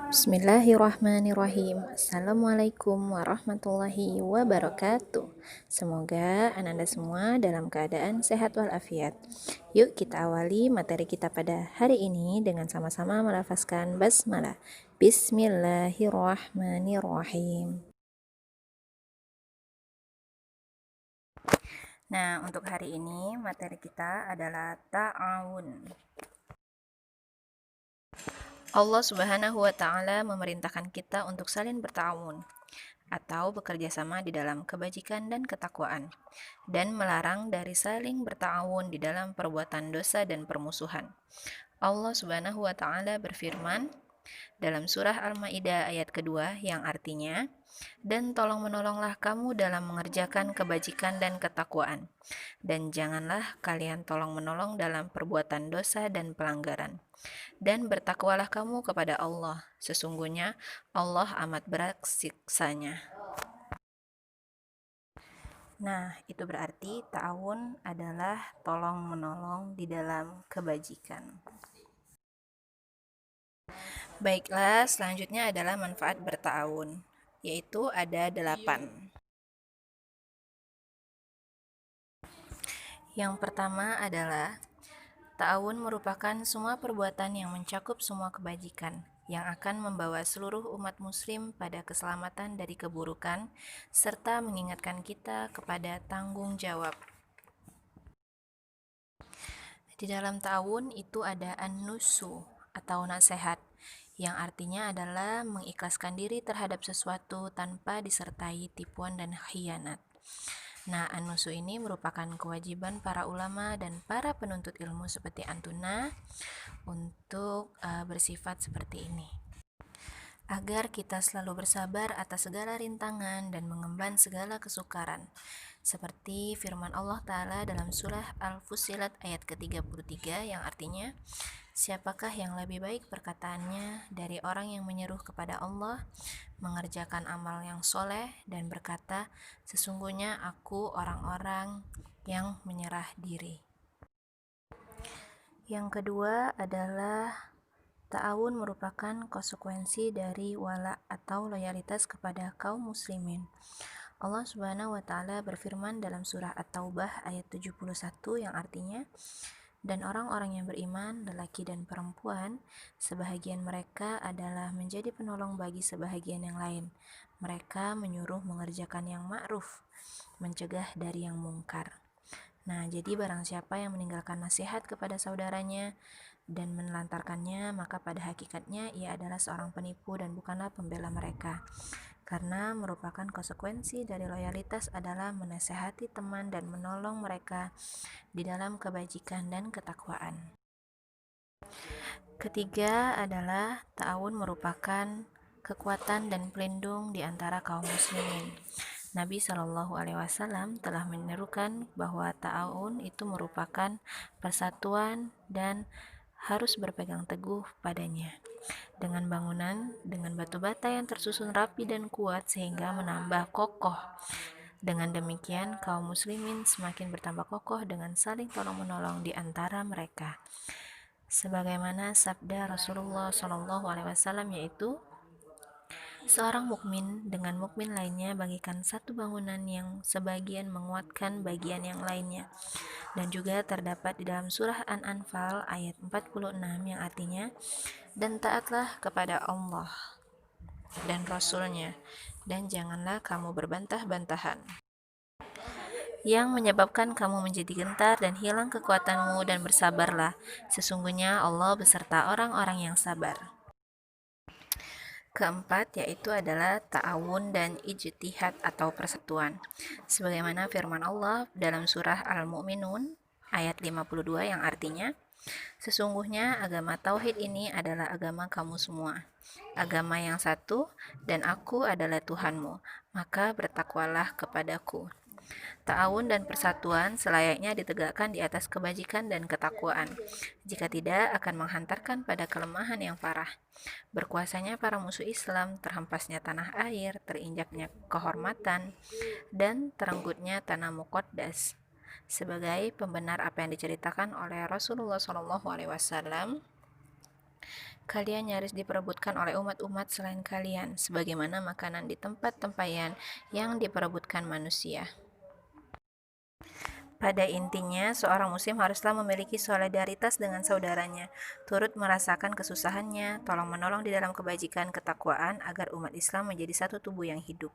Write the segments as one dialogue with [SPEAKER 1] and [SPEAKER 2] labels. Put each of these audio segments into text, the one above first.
[SPEAKER 1] Bismillahirrahmanirrahim. Assalamualaikum warahmatullahi wabarakatuh. Semoga Ananda semua dalam keadaan sehat walafiat. Yuk kita awali materi kita pada hari ini dengan sama-sama melafazkan basmalah. Bismillahirrahmanirrahim. Nah, untuk hari ini materi kita adalah ta'awun. Allah Subhanahu wa Ta'ala memerintahkan kita untuk saling berta'awun atau bekerja sama di dalam kebajikan dan ketakwaan, dan melarang dari saling berta'awun di dalam perbuatan dosa dan permusuhan. Allah Subhanahu wa Ta'ala berfirman dalam surah Al-Maidah ayat kedua yang artinya, dan tolong menolonglah kamu dalam mengerjakan kebajikan dan ketakwaan, dan janganlah kalian tolong menolong dalam perbuatan dosa dan pelanggaran. Dan bertakwalah kamu kepada Allah, sesungguhnya Allah amat berat siksanya. Nah, itu berarti ta'awun adalah tolong-menolong di dalam kebajikan. Baiklah, selanjutnya adalah manfaat berta'awun, yaitu ada 8. Yang pertama adalah ta'awun merupakan semua perbuatan yang mencakup semua kebajikan yang akan membawa seluruh umat muslim pada keselamatan dari keburukan serta mengingatkan kita kepada tanggung jawab. Di dalam ta'awun itu ada an-nusu atau nasihat yang artinya adalah mengikhlaskan diri terhadap sesuatu tanpa disertai tipuan dan khianat. Nah, an-nusu ini merupakan kewajiban para ulama dan para penuntut ilmu seperti antuna untuk bersifat seperti ini, agar kita selalu bersabar atas segala rintangan dan mengemban segala kesukaran, seperti firman Allah Ta'ala dalam surah Al-Fussilat ayat ke-33 yang artinya, siapakah yang lebih baik perkataannya dari orang yang menyeru kepada Allah, mengerjakan amal yang soleh dan berkata, sesungguhnya aku orang-orang yang menyerah diri. Yang kedua adalah ta'awun merupakan konsekuensi dari wala atau loyalitas kepada kaum muslimin. Allah Subhanahu wa Ta'ala berfirman dalam surah At-Taubah ayat 71 yang artinya, dan orang-orang yang beriman, lelaki dan perempuan, sebahagian mereka adalah menjadi penolong bagi sebahagian yang lain. Mereka menyuruh mengerjakan yang ma'ruf, mencegah dari yang mungkar. Nah, jadi barang siapa yang meninggalkan nasihat kepada saudaranya dan menelantarkannya, maka pada hakikatnya ia adalah seorang penipu dan bukanlah pembela mereka. Karena merupakan konsekuensi dari loyalitas adalah menasehati teman dan menolong mereka di dalam kebajikan dan ketakwaan. Ketiga adalah ta'awun merupakan kekuatan dan pelindung di antara kaum muslimin. Nabi Shallallahu Alaihi Wasallam telah menyerukan bahwa ta'awun itu merupakan persatuan dan harus berpegang teguh padanya dengan bangunan dengan batu bata yang tersusun rapi dan kuat sehingga menambah kokoh. Dengan demikian kaum muslimin semakin bertambah kokoh dengan saling tolong-menolong di antara mereka. Sebagaimana sabda Rasulullah Shallallahu Alaihi Wasallam yaitu, seorang mukmin dengan mukmin lainnya bagikan satu bangunan yang sebagian menguatkan bagian yang lainnya. Dan juga terdapat di dalam surah An-Anfal ayat 46 yang artinya, dan taatlah kepada Allah dan Rasul-Nya, dan janganlah kamu berbantah-bantahan, yang menyebabkan kamu menjadi gentar dan hilang kekuatanmu, dan bersabarlah, sesungguhnya Allah beserta orang-orang yang sabar. Keempat yaitu adalah ta'awun dan ijtihad atau persatuan. Sebagaimana firman Allah dalam surah Al-Mu'minun ayat 52 yang artinya, sesungguhnya agama tauhid ini adalah agama kamu semua, agama yang satu, dan aku adalah Tuhanmu, maka bertakwalah kepadaku. Ta'awun dan persatuan selayaknya ditegakkan di atas kebajikan dan ketakwaan. Jika tidak, akan menghantarkan pada kelemahan yang parah. Berkuasanya para musuh Islam, terhempasnya tanah air, terinjaknya kehormatan, dan terenggutnya tanah Muqaddas. Sebagai pembenar apa yang diceritakan oleh Rasulullah SAW Kalian nyaris diperebutkan oleh umat-umat selain kalian, sebagaimana makanan di tempat tempayan yang diperebutkan manusia. Pada intinya, seorang muslim haruslah memiliki solidaritas dengan saudaranya, turut merasakan kesusahannya, tolong-menolong di dalam kebajikan, ketakwaan, agar umat Islam menjadi satu tubuh yang hidup.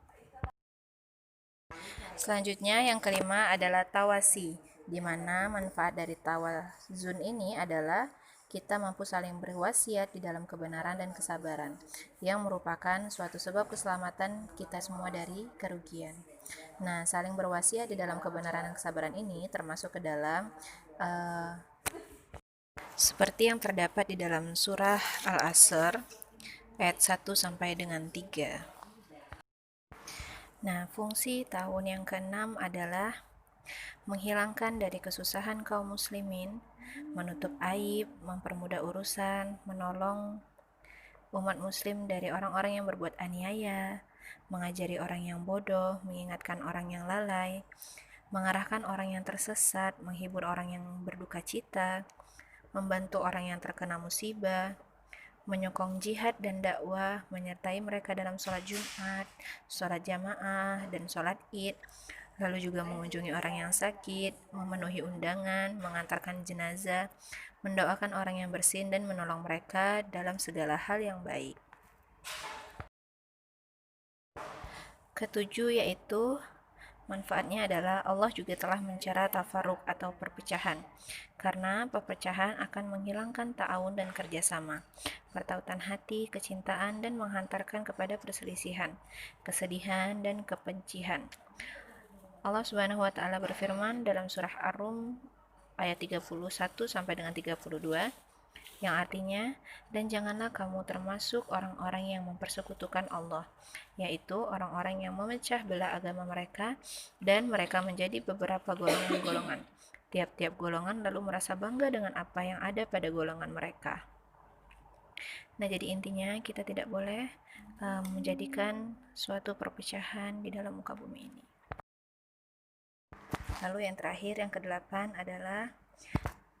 [SPEAKER 1] Selanjutnya, yang kelima adalah tawasi, di mana manfaat dari tawazun ini adalah kita mampu saling berwasiat di dalam kebenaran dan kesabaran, yang merupakan suatu sebab keselamatan kita semua dari kerugian. Nah, saling berwasiat di dalam kebenaran dan kesabaran ini termasuk ke dalam seperti yang terdapat di dalam surah Al-Asr ayat 1 sampai dengan 3. Nah, fungsi tahun yang keenam adalah menghilangkan dari kesusahan kaum muslimin, menutup aib, mempermudah urusan, menolong umat muslim dari orang-orang yang berbuat aniaya, mengajari orang yang bodoh, mengingatkan orang yang lalai, mengarahkan orang yang tersesat, menghibur orang yang berduka cita, membantu orang yang terkena musibah, menyokong jihad dan dakwah, menyertai mereka dalam sholat Jumat, sholat jamaah, dan sholat id, lalu juga mengunjungi orang yang sakit, memenuhi undangan, mengantarkan jenazah, mendoakan orang yang bersin, dan menolong mereka dalam segala hal yang baik. Ketujuh yaitu manfaatnya adalah Allah juga telah mencela tafarruq atau perpecahan, karena perpecahan akan menghilangkan ta'awun dan kerjasama, pertautan hati, kecintaan, dan menghantarkan kepada perselisihan, kesedihan, dan kebencian. Allah Subhanahu wa taala berfirman dalam surah Ar-Rum ayat 31 sampai dengan 32, yang artinya, dan janganlah kamu termasuk orang-orang yang mempersekutukan Allah, yaitu orang-orang yang memecah belah agama mereka, dan mereka menjadi beberapa golongan-golongan. Tiap-tiap golongan lalu merasa bangga dengan apa yang ada pada golongan mereka. Nah, jadi intinya kita tidak boleh menjadikan suatu perpecahan di dalam muka bumi ini. Lalu yang terakhir, yang ke-8 adalah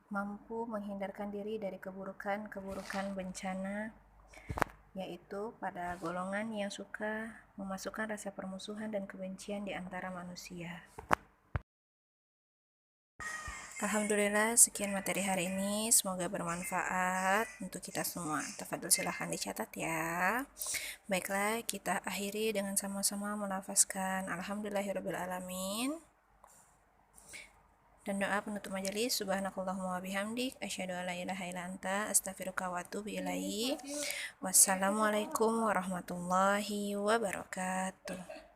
[SPEAKER 1] mampu menghindarkan diri dari keburukan-keburukan bencana, yaitu pada golongan yang suka memasukkan rasa permusuhan dan kebencian di antara manusia. Alhamdulillah, sekian materi hari ini, semoga bermanfaat untuk kita semua. Tafadhol silahkan dicatat ya. Baiklah, kita akhiri dengan sama-sama melafazkan Alhamdulillahirrabbilalamin. Dan doa penutup majelis, subhanakallahumma wabihamdik, asyhadu an la ilaha illa anta, astaghfiruka wa atubu ilaik. Wassalamualaikum warahmatullahi wabarakatuh.